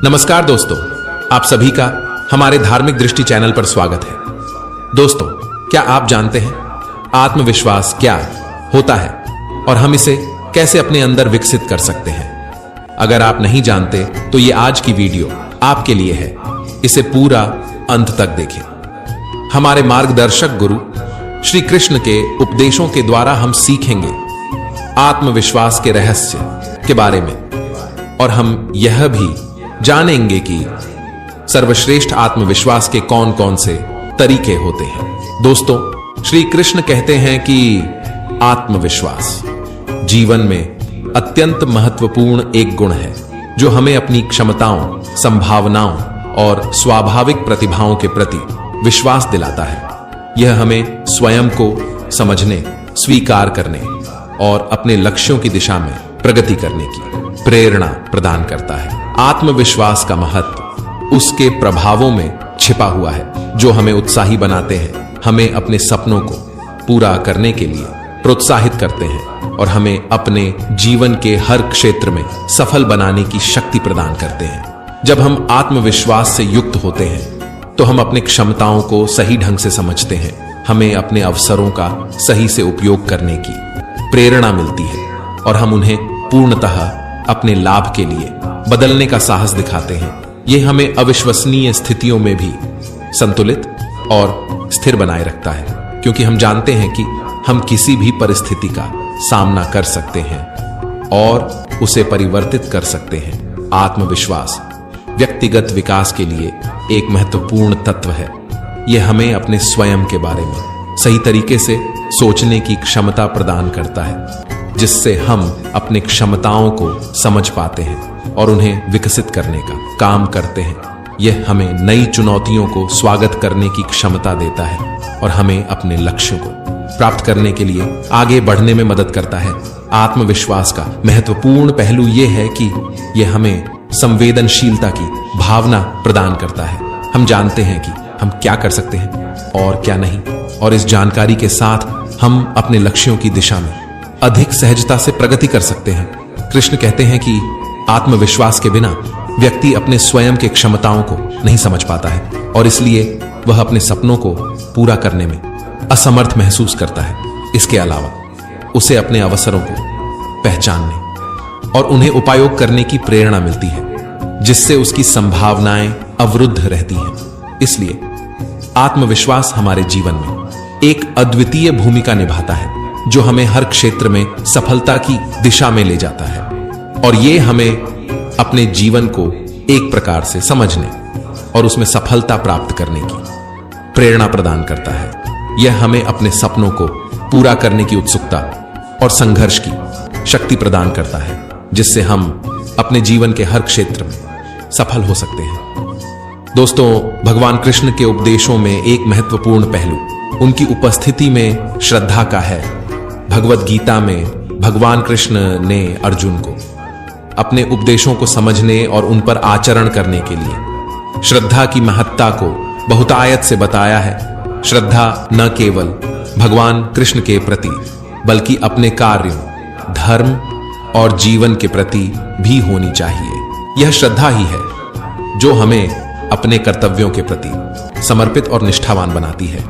नमस्कार दोस्तों, आप सभी का हमारे धार्मिक दृष्टि चैनल पर स्वागत है। दोस्तों, क्या आप जानते हैं आत्मविश्वास क्या होता है और हम इसे कैसे अपने अंदर विकसित कर सकते हैं? अगर आप नहीं जानते तो ये आज की वीडियो आपके लिए है। इसे पूरा अंत तक देखें। हमारे मार्गदर्शक गुरु श्री कृष्ण के उपदेशों के द्वारा हम सीखेंगे आत्मविश्वास के रहस्य के बारे में, और हम यह भी जानेंगे कि सर्वश्रेष्ठ आत्मविश्वास के कौन कौन से तरीके होते हैं। दोस्तों, श्री कृष्ण कहते हैं कि आत्मविश्वास जीवन में अत्यंत महत्वपूर्ण एक गुण है जो हमें अपनी क्षमताओं, संभावनाओं और स्वाभाविक प्रतिभाओं के प्रति विश्वास दिलाता है। यह हमें स्वयं को समझने, स्वीकार करने और अपने लक्ष्यों की दिशा में प्रगति करने की प्रेरणा प्रदान करता है। आत्मविश्वास का महत्व उसके प्रभावों में छिपा हुआ है जो हमें उत्साही बनाते हैं, हमें अपने सपनों को पूरा करने के लिए प्रोत्साहित करते हैं और हमें अपने जीवन के हर क्षेत्र में सफल बनाने की शक्ति प्रदान करते हैं। जब हम आत्मविश्वास से युक्त होते हैं तो हम अपनी क्षमताओं को सही ढंग से समझते हैं, हमें अपने अवसरों का सही से उपयोग करने की प्रेरणा मिलती है और हम उन्हें पूर्णतः अपने लाभ के लिए बदलने का साहस दिखाते हैं। यह हमें अविश्वसनीय स्थितियों में भी संतुलित और स्थिर बनाए रखता है, क्योंकि हम जानते हैं कि हम किसी भी परिस्थिति का सामना कर सकते हैं और उसे परिवर्तित कर सकते हैं। आत्मविश्वास व्यक्तिगत विकास के लिए एक महत्वपूर्ण तत्व है। यह हमें अपने स्वयं के बारे में सही तरीके से सोचने की क्षमता प्रदान करता है, जिससे हम अपनी क्षमताओं को समझ पाते हैं और उन्हें विकसित करने का काम करते हैं। यह हमें नई चुनौतियों को स्वागत करने की क्षमता देता है और हमें अपने लक्ष्यों को प्राप्त करने के लिए आगे बढ़ने में मदद करता है। आत्मविश्वास का महत्वपूर्ण पहलू यह है कि यह हमें संवेदनशीलता की भावना प्रदान करता है। हम जानते हैं कि हम क्या कर सकते हैं और क्या नहीं, और इस जानकारी के साथ हम अपने लक्ष्यों की दिशा में अधिक सहजता से प्रगति कर सकते हैं। कृष्ण कहते हैं कि आत्मविश्वास के बिना व्यक्ति अपने स्वयं के क्षमताओं को नहीं समझ पाता है और इसलिए वह अपने सपनों को पूरा करने में असमर्थ महसूस करता है। इसके अलावा उसे अपने अवसरों को पहचानने और उन्हें उपयोग करने की प्रेरणा मिलती है, जिससे उसकी संभावनाएं अवरुद्ध रहती हैं। इसलिए आत्मविश्वास हमारे जीवन में एक अद्वितीय भूमिका निभाता है, जो हमें हर क्षेत्र में सफलता की दिशा में ले जाता है और ये हमें अपने जीवन को एक प्रकार से समझने और उसमें सफलता प्राप्त करने की प्रेरणा प्रदान करता है। यह हमें अपने सपनों को पूरा करने की उत्सुकता और संघर्ष की शक्ति प्रदान करता है, जिससे हम अपने जीवन के हर क्षेत्र में सफल हो सकते हैं। दोस्तों, भगवान कृष्ण के उपदेशों में एक महत्वपूर्ण पहलू उनकी उपस्थिति में श्रद्धा का है। भगवद गीता में भगवान कृष्ण ने अर्जुन को अपने उपदेशों को समझने और उन पर आचरण करने के लिए श्रद्धा की महत्ता को बहुतायत से बताया है। श्रद्धा न केवल भगवान कृष्ण के प्रति बल्कि अपने कार्यों, धर्म और जीवन के प्रति भी होनी चाहिए। यह श्रद्धा ही है जो हमें अपने कर्तव्यों के प्रति समर्पित और निष्ठावान बनाती है।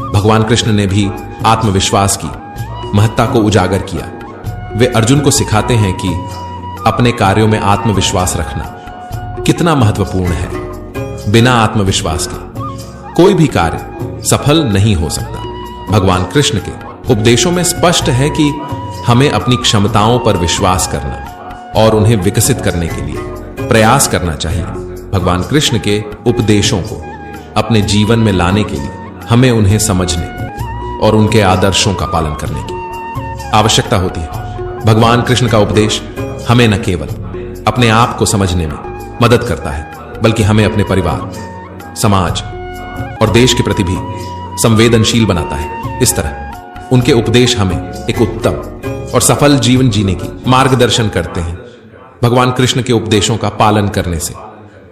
भगवान कृष्ण ने भी आत्मविश्वास की महत्ता को उजागर किया। वे अर्जुन को सिखाते हैं कि अपने कार्यों में आत्मविश्वास रखना कितना महत्वपूर्ण है। बिना आत्मविश्वास के कोई भी कार्य सफल नहीं हो सकता। भगवान कृष्ण के उपदेशों में स्पष्ट है कि हमें अपनी क्षमताओं पर विश्वास करना और उन्हें विकसित करने के लिए प्रयास करना चाहिए। भगवान कृष्ण के उपदेशों को अपने जीवन में लाने के लिए हमें उन्हें समझने और उनके आदर्शों का पालन करने की आवश्यकता होती है। भगवान कृष्ण का उपदेश हमें न केवल अपने आप को समझने में मदद करता है, बल्कि हमें अपने परिवार, समाज और देश के प्रति भी संवेदनशील बनाता है। इस तरह उनके उपदेश हमें एक उत्तम और सफल जीवन जीने की मार्गदर्शन करते हैं। भगवान कृष्ण के उपदेशों का पालन करने से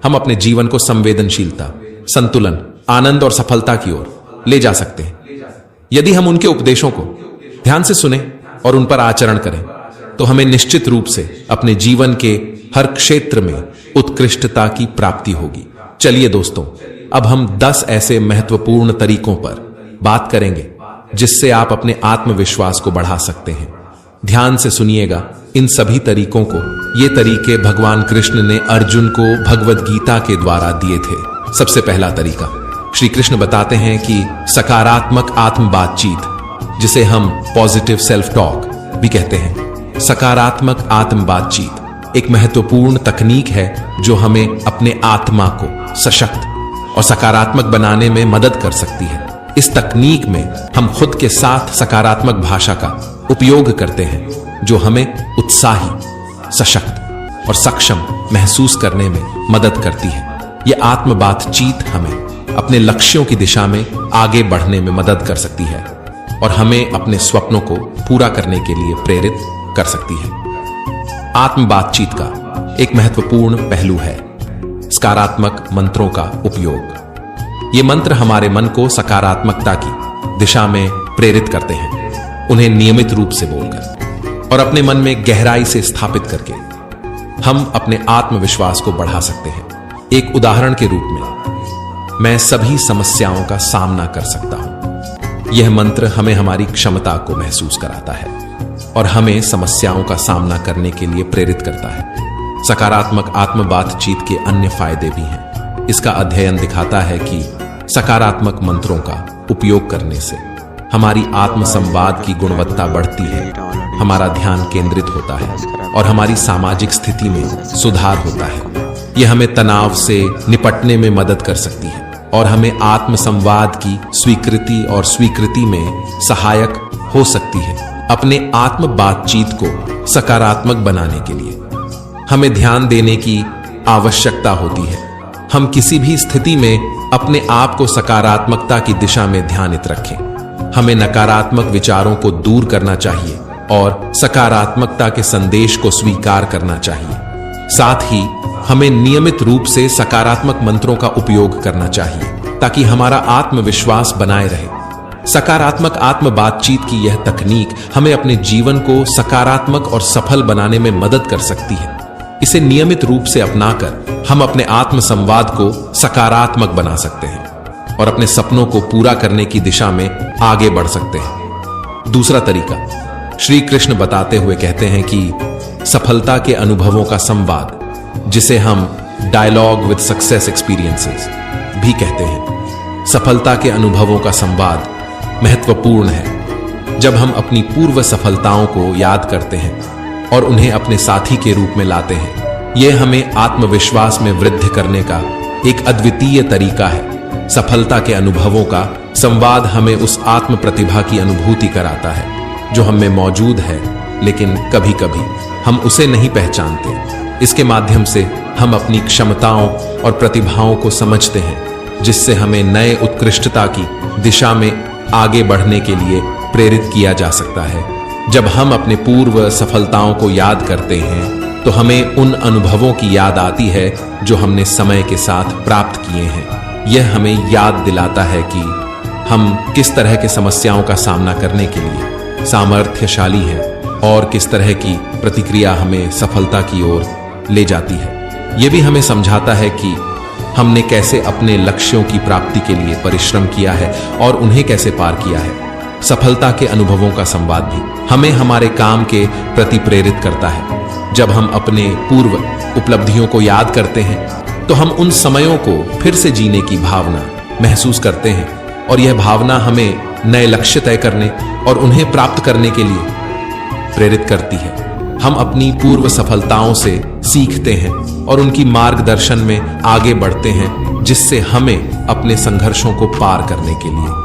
हम अपने जीवन को संवेदनशीलता, संतुलन, आनंद और सफलता की ओर ले जा सकते हैं। यदि हम उनके उपदेशों को ध्यान से सुने और उन पर आचरण करें तो हमें निश्चित रूप से अपने जीवन के हर क्षेत्र में उत्कृष्टता की प्राप्ति होगी। चलिए दोस्तों, अब हम 10 ऐसे महत्वपूर्ण तरीकों पर बात करेंगे जिससे आप अपने आत्मविश्वास को बढ़ा सकते हैं। ध्यान से सुनिएगा इन सभी तरीकों को। ये तरीके भगवान कृष्ण ने अर्जुन को भगवद गीता के द्वारा दिए थे। सबसे पहला तरीका, श्री कृष्ण बताते हैं कि सकारात्मक आत्म बातचीत, जिसे हम पॉजिटिव सेल्फ टॉक भी कहते हैं, सकारात्मक आत्म बातचीत एक महत्वपूर्ण तकनीक है जो हमें अपने आत्मा को सशक्त और सकारात्मक बनाने में मदद कर सकती है। इस तकनीक में हम खुद के साथ सकारात्मक भाषा का उपयोग करते हैं जो हमें उत्साही, सशक्त और सक्षम महसूस करने में मदद करती है। यह आत्म बातचीत हमें अपने लक्ष्यों की दिशा में आगे बढ़ने में मदद कर सकती है और हमें अपने स्वप्नों को पूरा करने के लिए प्रेरित कर सकती है। आत्म बातचीत का एक महत्वपूर्ण पहलू है सकारात्मक मंत्रों का उपयोग। ये मंत्र हमारे मन को सकारात्मकता की दिशा में प्रेरित करते हैं। उन्हें नियमित रूप से बोलकर और अपने मन में गहराई से स्थापित करके हम अपने आत्मविश्वास को बढ़ा सकते हैं। एक उदाहरण के रूप में, मैं सभी समस्याओं का सामना कर सकता हूं। यह मंत्र हमें हमारी क्षमता को महसूस कराता है और हमें समस्याओं का सामना करने के लिए प्रेरित करता है। सकारात्मक आत्म बातचीत के अन्य फायदे भी हैं। इसका अध्ययन दिखाता है कि सकारात्मक मंत्रों का उपयोग करने से हमारी आत्म संवाद की गुणवत्ता बढ़ती है, हमारा ध्यान केंद्रित होता है और हमारी सामाजिक स्थिति में सुधार होता है। यह हमें तनाव से निपटने में मदद कर सकती है और हमें आत्म संवाद की स्वीकृति में सहायक हो सकती है। अपने आत्म बातचीत को सकारात्मक बनाने के लिए हमें ध्यान देने की आवश्यकता होती है। हम किसी भी स्थिति में अपने आप को सकारात्मकता की दिशा में ध्यानित रखें। हमें नकारात्मक विचारों को दूर करना चाहिए और सकारात्मकता के संदेश को स्वीकार करना चाहिए। साथ ही हमें नियमित रूप से सकारात्मक मंत्रों का उपयोग करना चाहिए ताकि हमारा आत्मविश्वास बनाए रहे। सकारात्मक आत्म बातचीत की यह तकनीक हमें अपने जीवन को सकारात्मक और सफल बनाने में मदद कर सकती है। इसे नियमित रूप से अपनाकर हम अपने आत्म संवाद को सकारात्मक बना सकते हैं और अपने सपनों को पूरा करने की दिशा में आगे बढ़ सकते हैं। दूसरा तरीका, श्री कृष्ण बताते हुए कहते हैं कि सफलता के अनुभवों का संवाद, जिसे हम डायलॉग विद सक्सेस एक्सपीरियंसेस भी कहते हैं, सफलता के अनुभवों का संवाद महत्वपूर्ण है। जब हम अपनी पूर्व सफलताओं को याद करते हैं और उन्हें अपने साथी के रूप में लाते हैं, यह हमें आत्मविश्वास में वृद्धि करने का एक अद्वितीय तरीका है। सफलता के अनुभवों का संवाद हमें उस आत्म प्रतिभा की अनुभूति कराता है जो हम में मौजूद है, लेकिन कभी कभी हम उसे नहीं पहचानते। इसके माध्यम से हम अपनी क्षमताओं और प्रतिभाओं को समझते हैं, जिससे हमें नए उत्कृष्टता की दिशा में आगे बढ़ने के लिए प्रेरित किया जा सकता है। जब हम अपने पूर्व सफलताओं को याद करते हैं तो हमें उन अनुभवों की याद आती है जो हमने समय के साथ प्राप्त किए हैं। यह हमें याद दिलाता है कि हम किस तरह के समस्याओं का सामना करने के लिए सामर्थ्यशाली हैं और किस तरह की प्रतिक्रिया हमें सफलता की ओर ले जाती है। यह भी हमें समझाता है कि हमने कैसे अपने लक्ष्यों की प्राप्ति के लिए परिश्रम किया है और उन्हें कैसे पार किया है। सफलता के अनुभवों का संवाद भी हमें हमारे काम के प्रति प्रेरित करता है। जब हम अपने पूर्व उपलब्धियों को याद करते हैं तो हम उन समयों को फिर से जीने की भावना महसूस करते हैं और यह भावना हमें नए लक्ष्य तय करने और उन्हें प्राप्त करने के लिए प्रेरित करती है। हम अपनी पूर्व सफलताओं से सीखते हैं और उनकी मार्गदर्शन में आगे बढ़ते हैं, जिससे हमें अपने संघर्षों को पार करने के लिए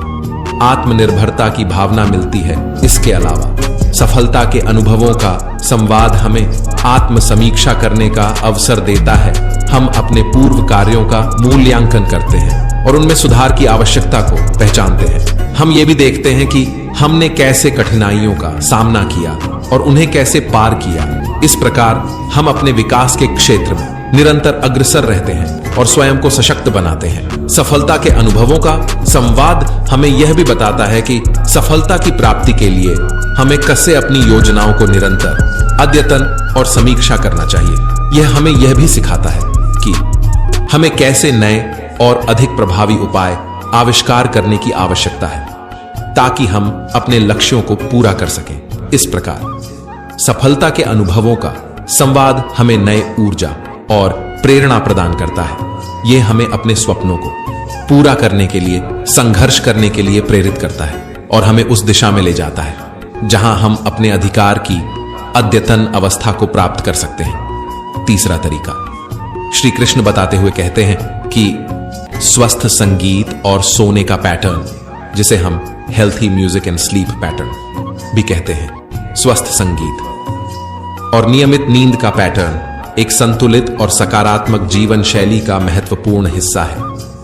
आत्मनिर्भरता की भावना मिलती है। इसके अलावा सफलता के अनुभवों का संवाद हमें आत्म समीक्षा करने का अवसर देता है। हम अपने पूर्व कार्यों का मूल्यांकन करते हैं और उनमें सुधार की आवश्यकता को पहचानते हैं। हम ये भी देखते हैं कि हमने कैसे कठिनाइयों का सामना किया और उन्हें कैसे पार किया। इस प्रकार हम अपने विकास के क्षेत्र में निरंतर अग्रसर रहते हैं और स्वयं को सशक्त बनाते हैं। सफलता के अनुभवों का संवाद हमें यह भी बताता है कि सफलता की प्राप्ति के लिए हमें कैसे अपनी योजनाओं को निरंतर अद्यतन और समीक्षा करना चाहिए। यह हमें यह भी सिखाता है हमें कैसे नए और अधिक प्रभावी उपाय आविष्कार करने की आवश्यकता है ताकि हम अपने लक्ष्यों को पूरा कर सकें। इस प्रकार सफलता के अनुभवों का संवाद हमें नए ऊर्जा और प्रेरणा प्रदान करता है। यह हमें अपने स्वप्नों को पूरा करने के लिए संघर्ष करने के लिए प्रेरित करता है और हमें उस दिशा में ले जाता है जहां हम अपने अधिकार की अद्यतन अवस्था को प्राप्त कर सकते हैं। तीसरा तरीका, श्री कृष्ण बताते हुए कहते हैं कि स्वस्थ संगीत और सोने का पैटर्न, जिसे हम healthy music and sleep pattern भी कहते हैं, स्वस्थ संगीत और नियमित नींद का पैटर्न एक संतुलित और सकारात्मक जीवन शैली का महत्वपूर्ण हिस्सा है।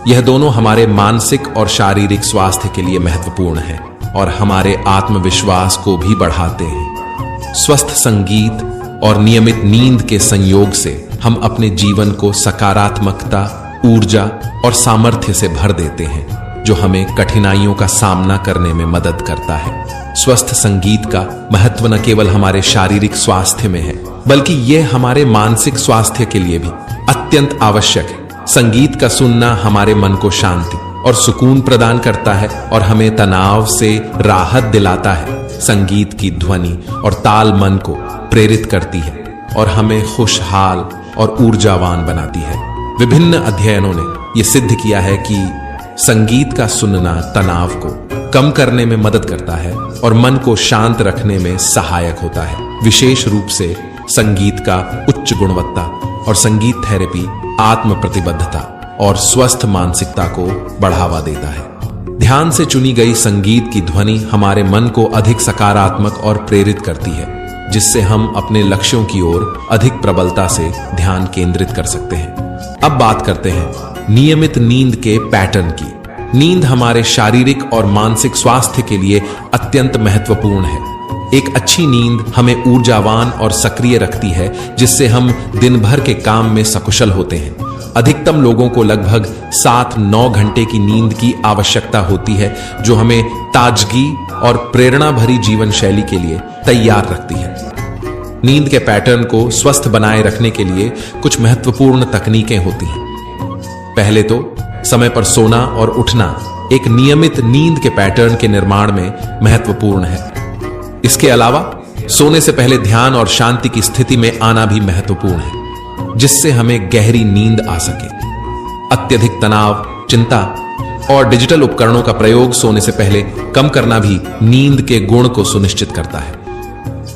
यह दोनों हमारे मानसिक और शारीरिक स्वास्थ्य के लिए महत्वपूर्ण है और हमारे आत्मविश्वास को भी बढ़ाते हैं। स्वस्थ संगीत और नियमित नींद के संयोग से हम अपने जीवन को सकारात्मकता, ऊर्जा और सामर्थ्य से भर देते हैं, जो हमें कठिनाइयों का सामना करने में मदद करता है। स्वस्थ संगीत का महत्व न केवल हमारे शारीरिक स्वास्थ्य में है, बल्कि यह हमारे मानसिक स्वास्थ्य के लिए भी अत्यंत आवश्यक है। संगीत का सुनना हमारे मन को शांति और सुकून प्रदान करता है और हमें तनाव से राहत दिलाता है। संगीत की ध्वनि और ताल मन को प्रेरित करती है और हमें खुशहाल और ऊर्जावान बनाती है। विभिन्न अध्ययनों ने यह सिद्ध किया है कि संगीत का सुनना तनाव को कम करने में मदद करता है और मन को शांत रखने में सहायक होता है। विशेष रूप से संगीत का उच्च गुणवत्ता और संगीत थेरेपी आत्म प्रतिबद्धता और स्वस्थ मानसिकता को बढ़ावा देता है। ध्यान से चुनी गई संगीत की ध्वनि हमारे मन को अधिक सकारात्मक और प्रेरित करती है, जिससे हम अपने लक्ष्यों की ओर अधिक प्रबलता से ध्यान केंद्रित कर सकते हैं। अब बात करते हैं नियमित नींद के पैटर्न की। नींद हमारे शारीरिक और मानसिक स्वास्थ्य के लिए अत्यंत महत्वपूर्ण है। एक अच्छी नींद हमें ऊर्जावान और सक्रिय रखती है, जिससे हम दिन भर के काम में सकुशल होते हैं। अधिकतम लोगों को लगभग 7-9 घंटे की नींद की आवश्यकता होती है, जो हमें ताजगी और प्रेरणा भरी जीवन शैली के लिए तैयार रखती है। नींद के पैटर्न को स्वस्थ बनाए रखने के लिए कुछ महत्वपूर्ण तकनीकें होती हैं। पहले तो समय पर सोना और उठना एक नियमित नींद के पैटर्न के निर्माण में महत्वपूर्ण है। इसके अलावा सोने से पहले ध्यान और शांति की स्थिति में आना भी महत्वपूर्ण है, जिससे हमें गहरी नींद आ सके। अत्यधिक तनाव, चिंता और डिजिटल उपकरणों का प्रयोग सोने से पहले कम करना भी नींद के गुण को सुनिश्चित करता है।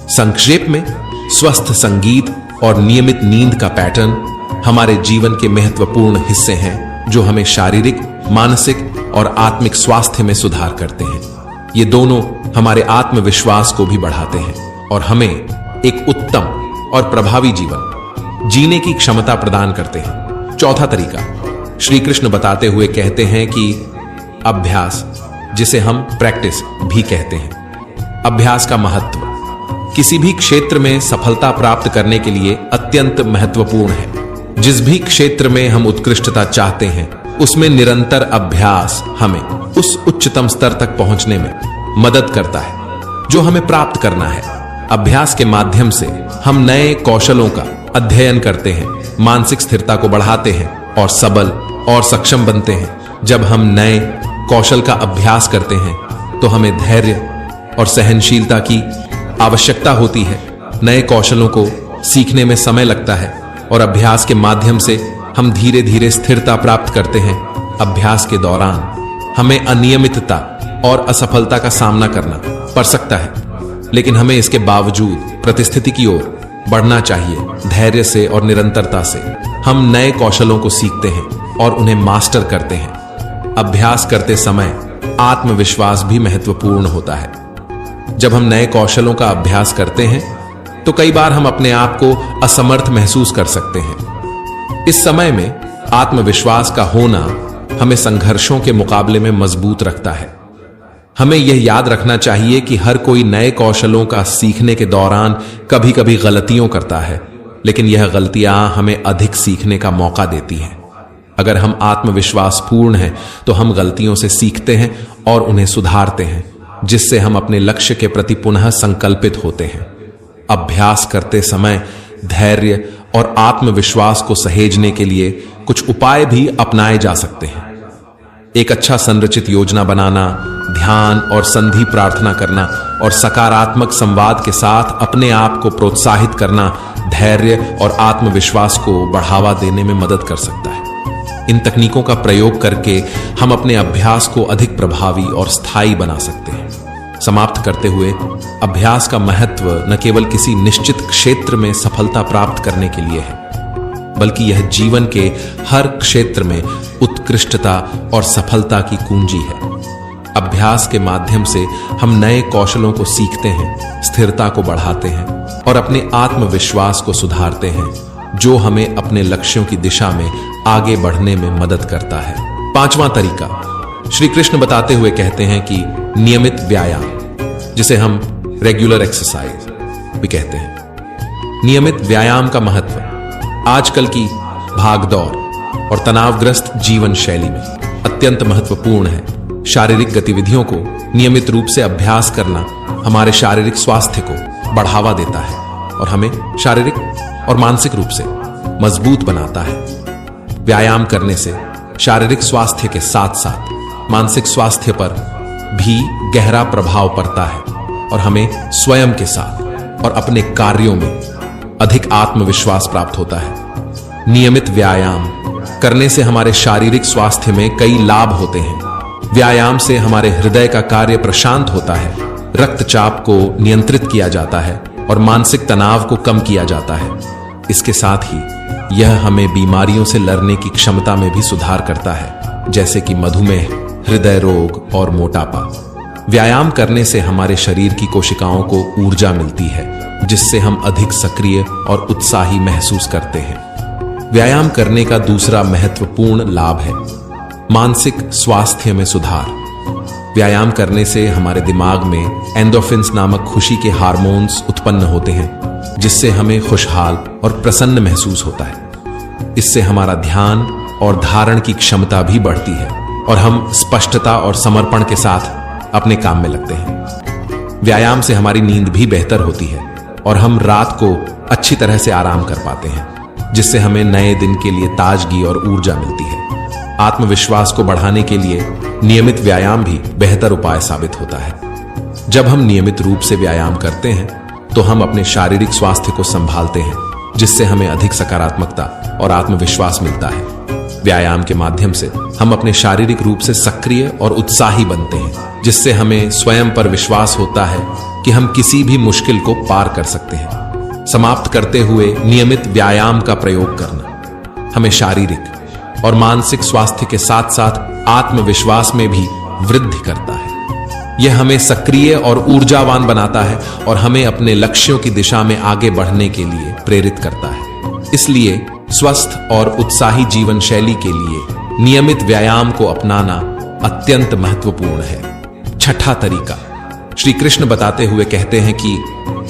संक्षेप में, स्वस्थ संगीत और नियमित नींद का पैटर्न हमारे जीवन के महत्वपूर्ण हिस्से हैं, जो हमें शारीरिक, मानसिक और आत्मिक स्वास्थ्य में सुधार करते हैं। ये दोनों हमारे आत्मविश्वास को भी बढ़ाते हैं और हमें एक उत्तम और प्रभावी जीवन जीने की क्षमता प्रदान करते हैं। चौथा तरीका, श्री कृष्ण बताते हुए कहते हैं कि अभ्यास, जिसे हम प्रैक्टिस भी कहते हैं। अभ्यास का महत्व किसी भी क्षेत्र में सफलता प्राप्त करने के लिए अत्यंत महत्वपूर्ण है। जिस भी क्षेत्र में हम उत्कृष्टता चाहते हैं, उसमें निरंतर अभ्यास हमें उस उच्चतम स्तर तक पहुंचने में मदद करता है जो हमें प्राप्त करना है। अभ्यास के माध्यम से हम नए कौशलों का अध्ययन करते हैं, मानसिक स्थिरता को बढ़ाते हैं और सबल और सक्षम बनते हैं। जब हम नए कौशल का अभ्यास करते हैं तो हमें धैर्य और सहनशीलता की आवश्यकता होती है। नए कौशलों को सीखने में समय लगता है और अभ्यास के माध्यम से हम धीरे धीरे स्थिरता प्राप्त करते हैं। अभ्यास के दौरान हमें अनियमितता और असफलता का सामना करना पड़ सकता है, लेकिन हमें इसके बावजूद प्रतिस्थिति की ओर बढ़ना चाहिए। धैर्य से और निरंतरता से हम नए कौशलों को सीखते हैं और उन्हें मास्टर करते हैं। अभ्यास करते समय आत्मविश्वास भी महत्वपूर्ण होता है। जब हम नए कौशलों का अभ्यास करते हैं तो कई बार हम अपने आप को असमर्थ महसूस कर सकते हैं। इस समय में आत्मविश्वास का होना हमें संघर्षों के मुकाबले में मजबूत रखता है। हमें यह याद रखना चाहिए कि हर कोई नए कौशलों का सीखने के दौरान कभी कभी गलतियों करता है, लेकिन यह गलतियां हमें अधिक सीखने का मौका देती हैं। अगर हम आत्मविश्वास पूर्ण हैं तो हम गलतियों से सीखते हैं और उन्हें सुधारते हैं, जिससे हम अपने लक्ष्य के प्रति पुनः संकल्पित होते हैं। अभ्यास करते समय धैर्य और आत्मविश्वास को सहेजने के लिए कुछ उपाय भी अपनाए जा सकते हैं। एक अच्छा संरचित योजना बनाना, ध्यान और संधि प्रार्थना करना और सकारात्मक संवाद के साथ अपने आप को प्रोत्साहित करना धैर्य और आत्मविश्वास को बढ़ावा देने में मदद कर सकता है। इन तकनीकों का प्रयोग करके हम अपने अभ्यास को अधिक प्रभावी और स्थायी बना सकते हैं। समाप्त करते हुए, अभ्यास का महत्व न केवल किसी निश्चित क्षेत्र में सफलता प्राप्त करने के लिए है, बल्कि यह जीवन के हर क्षेत्र में उत्कृष्टता और सफलता की कुंजी है। अभ्यास के माध्यम से हम नए कौशलों को सीखते हैं, स्थिरता को बढ़ाते हैं और अपने आत्मविश्वास को सुधारते हैं, जो हमें अपने लक्ष्यों की दिशा में आगे बढ़ने में मदद करता है। पांचवां तरीका, श्री कृष्ण बताते हुए कहते हैं कि नियमित व्यायाम, जिसे हम रेगुलर एक्सरसाइज भी कहते हैं। नियमित व्यायाम का महत्व आजकल की भागदौड़ और तनावग्रस्त जीवन शैली में अत्यंत महत्वपूर्ण है। शारीरिक गतिविधियों को नियमित रूप से अभ्यास करना हमारे शारीरिक स्वास्थ्य को बढ़ावा देता है और हमें शारीरिक और मानसिक रूप से मजबूत बनाता है। व्यायाम करने से शारीरिक स्वास्थ्य के साथ साथ मानसिक स्वास्थ्य पर भी गहरा प्रभाव पड़ता है और हमें स्वयं के साथ और अपने कार्यों में अधिक आत्मविश्वास प्राप्त होता है। नियमित व्यायाम करने से हमारे शारीरिक स्वास्थ्य में कई लाभ होते हैं। व्यायाम से हमारे हृदय का कार्य प्रशांत होता है, रक्तचाप को नियंत्रित किया जाता है और मानसिक तनाव को कम किया जाता है। इसके साथ ही यह हमें बीमारियों से लड़ने की क्षमता में भी सुधार करता है, जैसे कि मधुमेह, हृदय रोग और मोटापा। व्यायाम करने से हमारे शरीर की कोशिकाओं को ऊर्जा मिलती है, जिससे हम अधिक सक्रिय और उत्साही महसूस करते हैं। व्यायाम करने का दूसरा महत्वपूर्ण लाभ है मानसिक स्वास्थ्य में सुधार। व्यायाम करने से हमारे दिमाग में एंडोर्फिन्स नामक खुशी के हार्मोन्स उत्पन्न होते हैं, जिससे हमें खुशहाल और प्रसन्न महसूस होता है। इससे हमारा ध्यान और धारण की क्षमता भी बढ़ती है और हम स्पष्टता और समर्पण के साथ अपने काम में लगते हैं। व्यायाम से हमारी नींद भी बेहतर होती है और हम रात को अच्छी तरह से आराम कर पाते हैं, जिससे हमें नए दिन के लिए ताजगी और ऊर्जा मिलती है। आत्मविश्वास को बढ़ाने के लिए नियमित व्यायाम भी बेहतर उपाय साबित होता है। जब हम नियमित रूप से व्यायाम करते हैं तो हम अपने शारीरिक स्वास्थ्य को संभालते हैं, जिससे हमें अधिक सकारात्मकता और आत्मविश्वास मिलता है। व्यायाम के माध्यम से हम अपने शारीरिक रूप से सक्रिय और उत्साही बनते हैं, जिससे हमें स्वयं पर विश्वास होता है कि हम किसी भी मुश्किल को पार कर सकते हैं। समाप्त करते हुए, नियमित व्यायाम का प्रयोग करना हमें शारीरिक और मानसिक स्वास्थ्य के साथ साथ आत्मविश्वास में भी वृद्धि करता है। यह हमें सक्रिय और ऊर्जावान बनाता है और हमें अपने लक्ष्यों की दिशा में आगे बढ़ने के लिए प्रेरित करता है। इसलिए स्वस्थ और उत्साही जीवन शैली के लिए नियमित व्यायाम को अपनाना अत्यंत महत्वपूर्ण है। छठा तरीका, श्री कृष्ण बताते हुए कहते हैं कि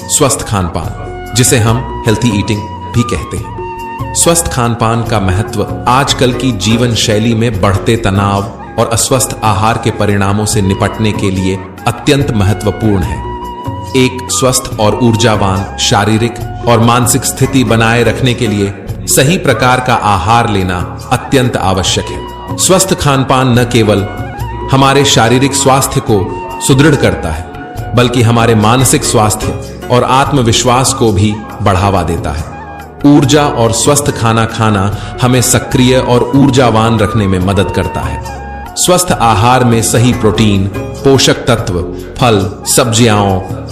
स्वस्थ खानपान, जिसे हम हेल्थी ईटिंग भी कहते हैं। स्वस्थ खानपान का महत्व आजकल की जीवन शैली में बढ़ते तनाव और अस्वस्थ आहार के परिणामों से निपटने के लिए अत्यंत महत्वपूर्ण है। एक स्वस्थ और ऊर्जावान शारीरिक और मानसिक स्थिति बनाए रखने के लिए सही प्रकार का आहार लेना अत्यंत आवश्यक है। स्वस्थ खानपान न केवल हमारे शारीरिक स्वास्थ्य को सुदृढ़ करता है, बल्कि हमारे मानसिक स्वास्थ्य और आत्मविश्वास को भी बढ़ावा देता है। ऊर्जा और स्वस्थ खाना खाना हमें सक्रिय और ऊर्जावान रखने में मदद करता है। स्वस्थ आहार में सही प्रोटीन, पोषक तत्व, फल, सब्जियां,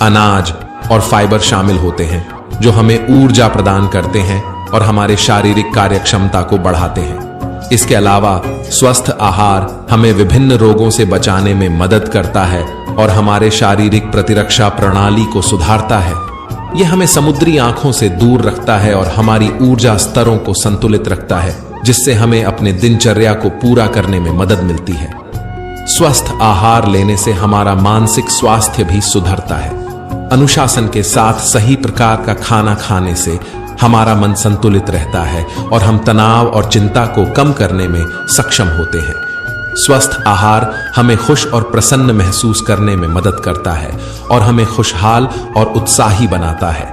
अनाज और फाइबर शामिल होते हैं, जो हमें ऊर्जा प्रदान करते हैं और हमारे शारीरिक कार्यक्षमता को बढ़ाते हैं। इसके अलावा स्वस्थ आहार हमें विभिन्न रोगों से बचाने में मदद करता है और हमारे शारीरिक प्रतिरक्षा प्रणाली को सुधारता है। यह हमें समुद्री आंखों से दूर रखता है और हमारी ऊर्जा स्तरों को संतुलित रखता है, जिससे हमें अपने दिनचर्या को पूरा करने में मदद मिलती है। स्वस्थ आहार लेने से हमारा मानसिक स्वास्थ्य भी सुधरता है। अनुशासन के साथ सही प्रकार का खाना खाने से हमारा मन संतुलित रहता है और हम तनाव और चिंता को कम करने में सक्षम होते हैं। स्वस्थ आहार हमें खुश और प्रसन्न महसूस करने में मदद करता है और हमें खुशहाल और उत्साही बनाता है।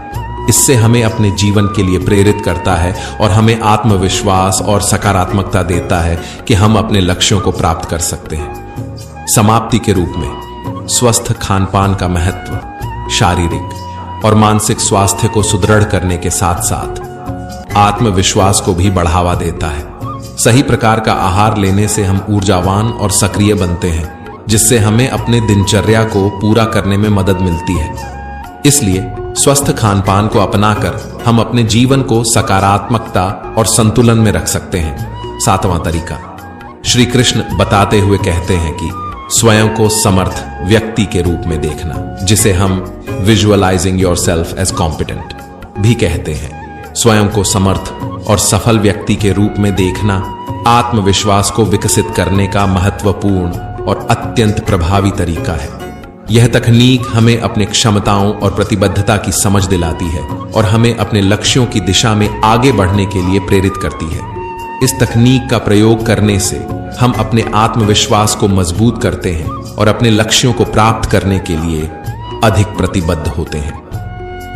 इससे हमें अपने जीवन के लिए प्रेरित करता है और हमें आत्मविश्वास और सकारात्मकता देता है कि हम अपने लक्ष्यों को प्राप्त कर सकते हैं। समाप्ति के रूप में स्वस्थ खानपान का महत्व शारीरिक और मानसिक स्वास्थ्य को सुदृढ़ करने के साथ साथ आत्मविश्वास को भी बढ़ावा देता है। सही प्रकार का आहार लेने से हम ऊर्जावान और सक्रिय बनते हैं, जिससे हमें अपने दिनचर्या को पूरा करने में मदद मिलती है। इसलिए स्वस्थ खानपान को अपनाकर हम अपने जीवन को सकारात्मकता और संतुलन में रख सकते हैं। 7वां तरीका, श्री कृष्ण बताते हुए कहते हैं कि स्वयं को समर्थ व्यक्ति के रूप में देखना, जिसे हम विजुअलाइजिंग योरसेल्फ एज कॉम्पिटेंट भी कहते हैं। स्वयं को समर्थ और सफल व्यक्ति के रूप में देखना आत्मविश्वास को विकसित करने का महत्वपूर्ण और अत्यंत प्रभावी तरीका है। यह तकनीक हमें अपने क्षमताओं और प्रतिबद्धता की समझ दिलाती है और हमें अपने लक्ष्यों की दिशा में आगे बढ़ने के लिए प्रेरित करती है। इस तकनीक का प्रयोग करने से हम अपने आत्मविश्वास को मजबूत करते हैं और अपने लक्ष्यों को प्राप्त करने के लिए अधिक प्रतिबद्ध होते हैं।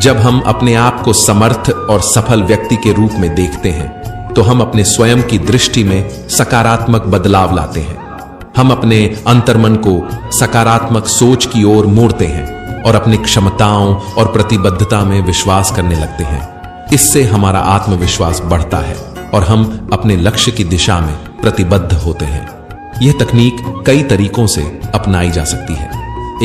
जब हम अपने आप को समर्थ और सफल व्यक्ति के रूप में देखते हैं, तो हम अपने स्वयं की दृष्टि में सकारात्मक बदलाव लाते हैं। हम अपने अंतर्मन को सकारात्मक सोच की ओर मोड़ते हैं और अपनी क्षमताओं और प्रतिबद्धता में विश्वास करने लगते हैं। इससे हमारा आत्मविश्वास बढ़ता है और हम अपने लक्ष्य की दिशा में प्रतिबद्ध होते हैं। यह तकनीक कई तरीकों से अपनाई जा सकती है।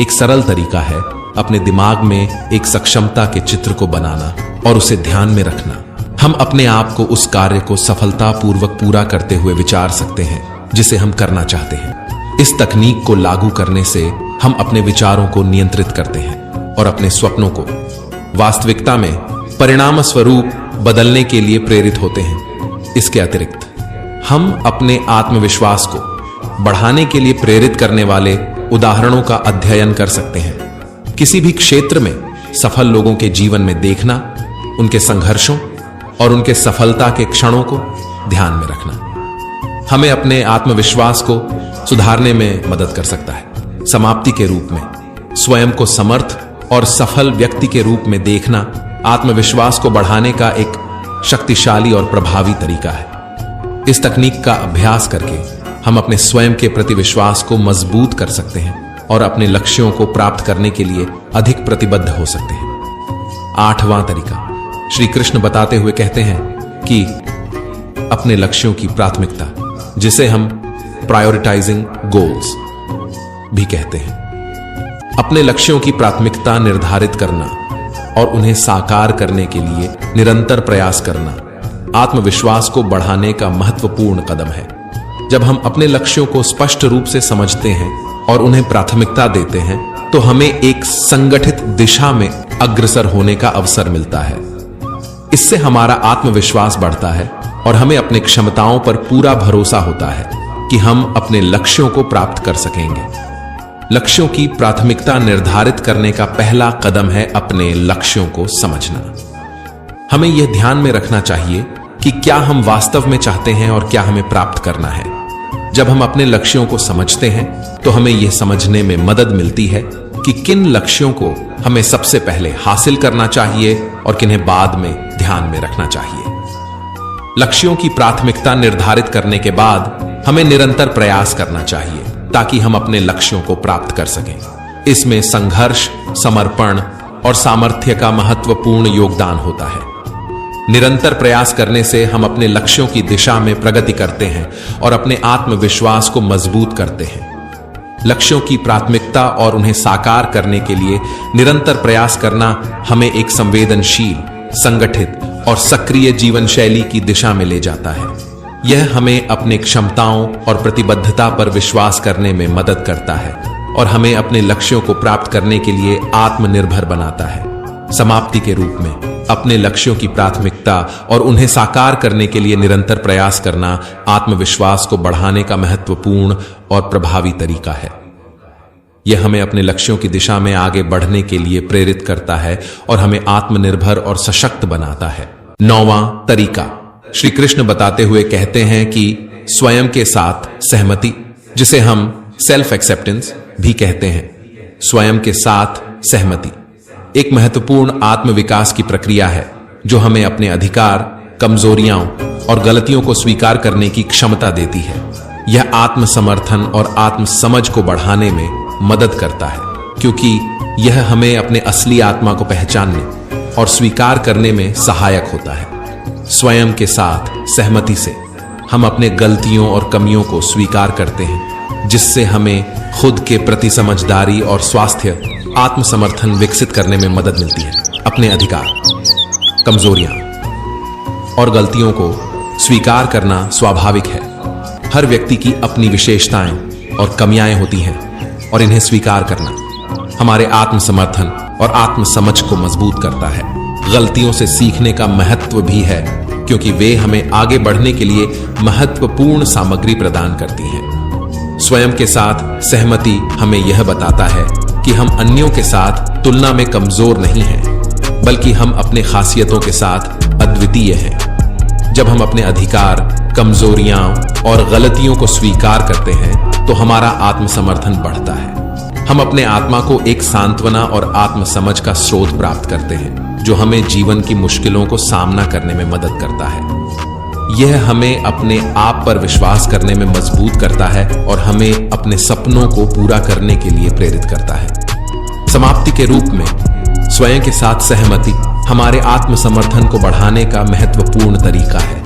एक सरल तरीका है अपने दिमाग में एक सक्षमता के चित्र को बनाना और उसे ध्यान में रखना। हम अपने आप को उस कार्य को सफलतापूर्वक पूरा करते हुए विचार सकते हैं जिसे हम करना चाहते हैं। इस तकनीक को लागू करने से हम अपने विचारों को नियंत्रित करते हैं और अपने स्वप्नों को वास्तविकता में परिणाम स्वरूप बदलने के लिए प्रेरित होते हैं। इसके अतिरिक्त हम अपने आत्मविश्वास को बढ़ाने के लिए प्रेरित करने वाले उदाहरणों का अध्ययन कर सकते हैं। किसी भी क्षेत्र में सफल लोगों के जीवन में देखना, उनके संघर्षों और उनके सफलता के क्षणों को ध्यान में रखना हमें अपने आत्मविश्वास को सुधारने में मदद कर सकता है। समाप्ति के रूप में स्वयं को समर्थ और सफल व्यक्ति के रूप में देखना आत्मविश्वास को बढ़ाने का एक शक्तिशाली और प्रभावी तरीका है। इस तकनीक का अभ्यास करके हम अपने स्वयं के प्रति विश्वास को मजबूत कर सकते हैं और अपने लक्ष्यों को प्राप्त करने के लिए अधिक प्रतिबद्ध हो सकते हैं। 8वां तरीका, श्री कृष्ण बताते हुए कहते हैं कि अपने लक्ष्यों की प्राथमिकता, जिसे हम प्रायोरिटाइजिंग गोल्स भी कहते हैं, अपने लक्ष्यों की प्राथमिकता निर्धारित करना और उन्हें साकार करने के लिए निरंतर प्रयास करना आत्मविश्वास को बढ़ाने का महत्वपूर्ण कदम है। जब हम अपने लक्ष्यों को स्पष्ट रूप से समझते हैं और उन्हें प्राथमिकता देते हैं, तो हमें एक संगठित दिशा में अग्रसर होने का अवसर मिलता है। इससे हमारा आत्मविश्वास बढ़ता है और हमें अपनी क्षमताओं पर पूरा भरोसा होता है कि हम अपने लक्ष्यों को प्राप्त कर सकेंगे। लक्ष्यों की प्राथमिकता निर्धारित करने का पहला कदम है अपने लक्ष्यों को समझना। हमें यह ध्यान में रखना चाहिए कि क्या हम वास्तव में चाहते हैं और क्या हमें प्राप्त करना है। जब हम अपने लक्ष्यों को समझते हैं, तो हमें यह समझने में मदद मिलती है कि किन लक्ष्यों को हमें सबसे पहले हासिल करना चाहिए और किन्हें बाद में ध्यान में रखना चाहिए। लक्ष्यों की प्राथमिकता निर्धारित करने के बाद हमें निरंतर प्रयास करना चाहिए ताकि हम अपने लक्ष्यों को प्राप्त कर सकें। इसमें संघर्ष, समर्पण और सामर्थ्य का महत्वपूर्ण योगदान होता है। निरंतर प्रयास करने से हम अपने लक्ष्यों की दिशा में प्रगति करते हैं और अपने आत्मविश्वास को मजबूत करते हैं। लक्ष्यों की प्राथमिकता और उन्हें साकार करने के लिए निरंतर प्रयास करना हमें एक संवेदनशील, संगठित और सक्रिय जीवन शैली की दिशा में ले जाता है। यह हमें अपने क्षमताओं और प्रतिबद्धता पर विश्वास करने में मदद करता है और हमें अपने लक्ष्यों को प्राप्त करने के लिए आत्मनिर्भर बनाता है। समाप्ति के रूप में अपने लक्ष्यों की प्राथमिकता और उन्हें साकार करने के लिए निरंतर प्रयास करना आत्मविश्वास को बढ़ाने का महत्वपूर्ण और प्रभावी तरीका है। यह हमें अपने लक्ष्यों की दिशा में आगे बढ़ने के लिए प्रेरित करता है और हमें आत्मनिर्भर और सशक्त बनाता है। 9वां तरीका, श्री कृष्ण बताते हुए कहते हैं कि स्वयं के साथ सहमति, जिसे हम सेल्फ एक्सेप्टेंस भी कहते हैं। स्वयं के साथ सहमति एक महत्वपूर्ण आत्मविकास की प्रक्रिया है जो हमें अपने अधिकार, कमजोरियां और गलतियों को स्वीकार करने की क्षमता देती है। यह आत्मसमर्थन और आत्मसमझ को बढ़ाने में मदद करता है, क्योंकि यह हमें अपने असली आत्मा को पहचानने और स्वीकार करने में सहायक होता है। स्वयं के साथ सहमति से हम अपने गलतियों और कमियों को स्वीकार करते हैं, जिससे हमें खुद के प्रति समझदारी और स्वास्थ्य आत्मसमर्थन विकसित करने में मदद मिलती है। अपने अधिकार, कमजोरियां और गलतियों को स्वीकार करना स्वाभाविक है। हर व्यक्ति की अपनी विशेषताएं और कमियां होती हैं और इन्हें स्वीकार करना हमारे आत्मसमर्थन और आत्मसमझ को मजबूत करता है। गलतियों से सीखने का महत्व भी है, क्योंकि वे हमें आगे बढ़ने के लिए महत्वपूर्ण सामग्री प्रदान करती हैं। स्वयं के साथ सहमति हमें यह बताता है कि हम अन्यों के साथ तुलना में कमजोर नहीं हैं, बल्कि हम अपने खासियतों के साथ अद्वितीय हैं। जब हम अपने अधिकार, कमजोरियां और गलतियों को स्वीकार करते हैं तो हमारा आत्मसमर्थन बढ़ता है। हम अपने आत्मा को एक सांत्वना और आत्मसमझ का स्रोत प्राप्त करते हैं, जो हमें जीवन की मुश्किलों को सामना करने में मदद करता है। यह हमें अपने आप पर विश्वास करने में मजबूत करता है और हमें अपने सपनों को पूरा करने के लिए प्रेरित करता है। समाप्ति के रूप में स्वयं के साथ सहमति हमारे आत्मसमर्थन को बढ़ाने का महत्वपूर्ण तरीका है।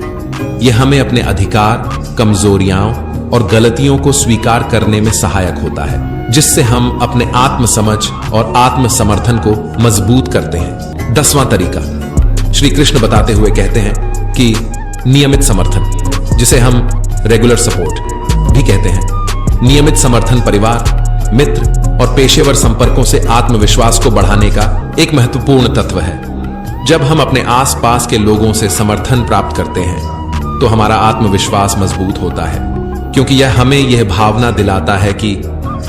यह हमें अपने अधिकार, कमजोरियां और गलतियों को स्वीकार करने में सहायक होता है, जिससे हम अपने आत्मसमझ और आत्मसमर्थन को मजबूत करते हैं। 10वां तरीका श्री कृष्ण बताते हुए कहते हैं कि नियमित समर्थन, जिसे हम रेगुलर सपोर्ट भी कहते हैं, नियमित समर्थन परिवार, मित्र और पेशेवर संपर्कों से आत्मविश्वास को बढ़ाने का एक महत्वपूर्ण तत्व है। जब हम अपने आसपास के लोगों से समर्थन प्राप्त करते हैं तो हमारा आत्मविश्वास मजबूत होता है, क्योंकि यह हमें यह भावना दिलाता है कि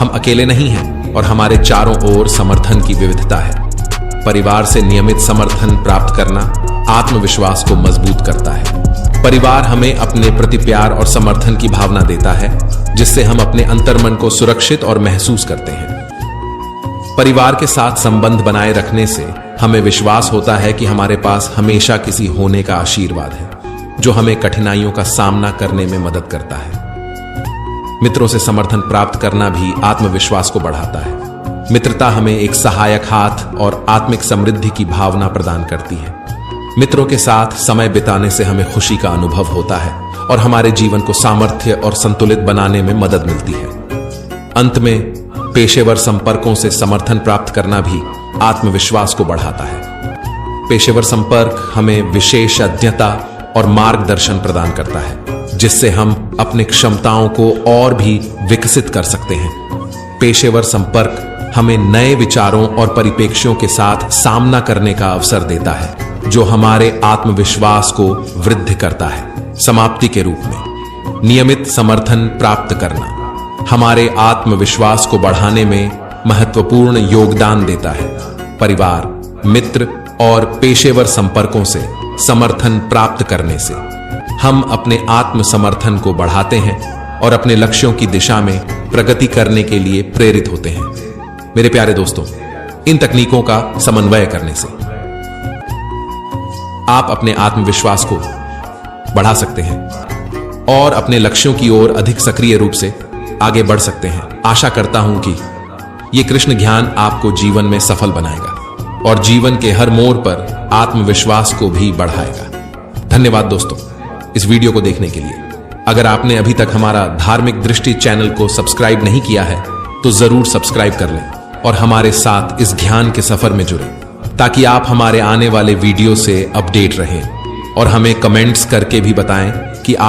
हम अकेले नहीं हैं और हमारे चारों ओर समर्थन की विविधता है। परिवार से नियमित समर्थन प्राप्त करना आत्मविश्वास को मजबूत करता है। परिवार हमें अपने प्रति प्यार और समर्थन की भावना देता है, जिससे हम अपने अंतर्मन को सुरक्षित और महसूस करते हैं। परिवार के साथ संबंध बनाए रखने से हमें विश्वास होता है कि हमारे पास हमेशा किसी होने का आशीर्वाद है, जो हमें कठिनाइयों का सामना करने में मदद करता है। मित्रों से समर्थन प्राप्त करना भी आत्मविश्वास को बढ़ाता है। मित्रता हमें एक सहायक हाथ और आत्मिक समृद्धि की भावना प्रदान करती है। मित्रों के साथ समय बिताने से हमें खुशी का अनुभव होता है और हमारे जीवन को सामर्थ्य और संतुलित बनाने में मदद मिलती है। अंत में पेशेवर संपर्कों से समर्थन प्राप्त करना भी आत्मविश्वास को बढ़ाता है। पेशेवर संपर्क हमें विशेषज्ञता और मार्गदर्शन प्रदान करता है, जिससे हम अपनी क्षमताओं को और भी विकसित कर सकते हैं। पेशेवर संपर्क हमें नए विचारों और परिप्रेक्ष्यों के साथ सामना करने का अवसर देता है, जो हमारे आत्मविश्वास को वृद्धि करता है। समाप्ति के रूप में नियमित समर्थन प्राप्त करना हमारे आत्मविश्वास को बढ़ाने में महत्वपूर्ण योगदान देता है। परिवार, मित्र और पेशेवर संपर्कों से समर्थन प्राप्त करने से हम अपने आत्मसमर्थन को बढ़ाते हैं और अपने लक्ष्यों की दिशा में प्रगति करने के लिए प्रेरित होते हैं। मेरे प्यारे दोस्तों, इन तकनीकों का समन्वय करने से आप अपने आत्मविश्वास को बढ़ा सकते हैं और अपने लक्ष्यों की ओर अधिक सक्रिय रूप से आगे बढ़ सकते हैं। आशा करता हूं कि यह कृष्ण ज्ञान आपको जीवन में सफल बनाएगा और जीवन के हर मोड़ पर आत्मविश्वास को भी बढ़ाएगा। धन्यवाद दोस्तों इस वीडियो को देखने के लिए। अगर आपने अभी तक हमारा धार्मिक दृष्टि चैनल को सब्सक्राइब नहीं किया है तो जरूर सब्सक्राइब कर लें और हमारे साथ इस ज्ञान के सफर में जुड़ें, ताकि आप हमारे आने वाले वीडियो से अपडेट रहें और हमें कमेंट्स करके भी बताएं कि आप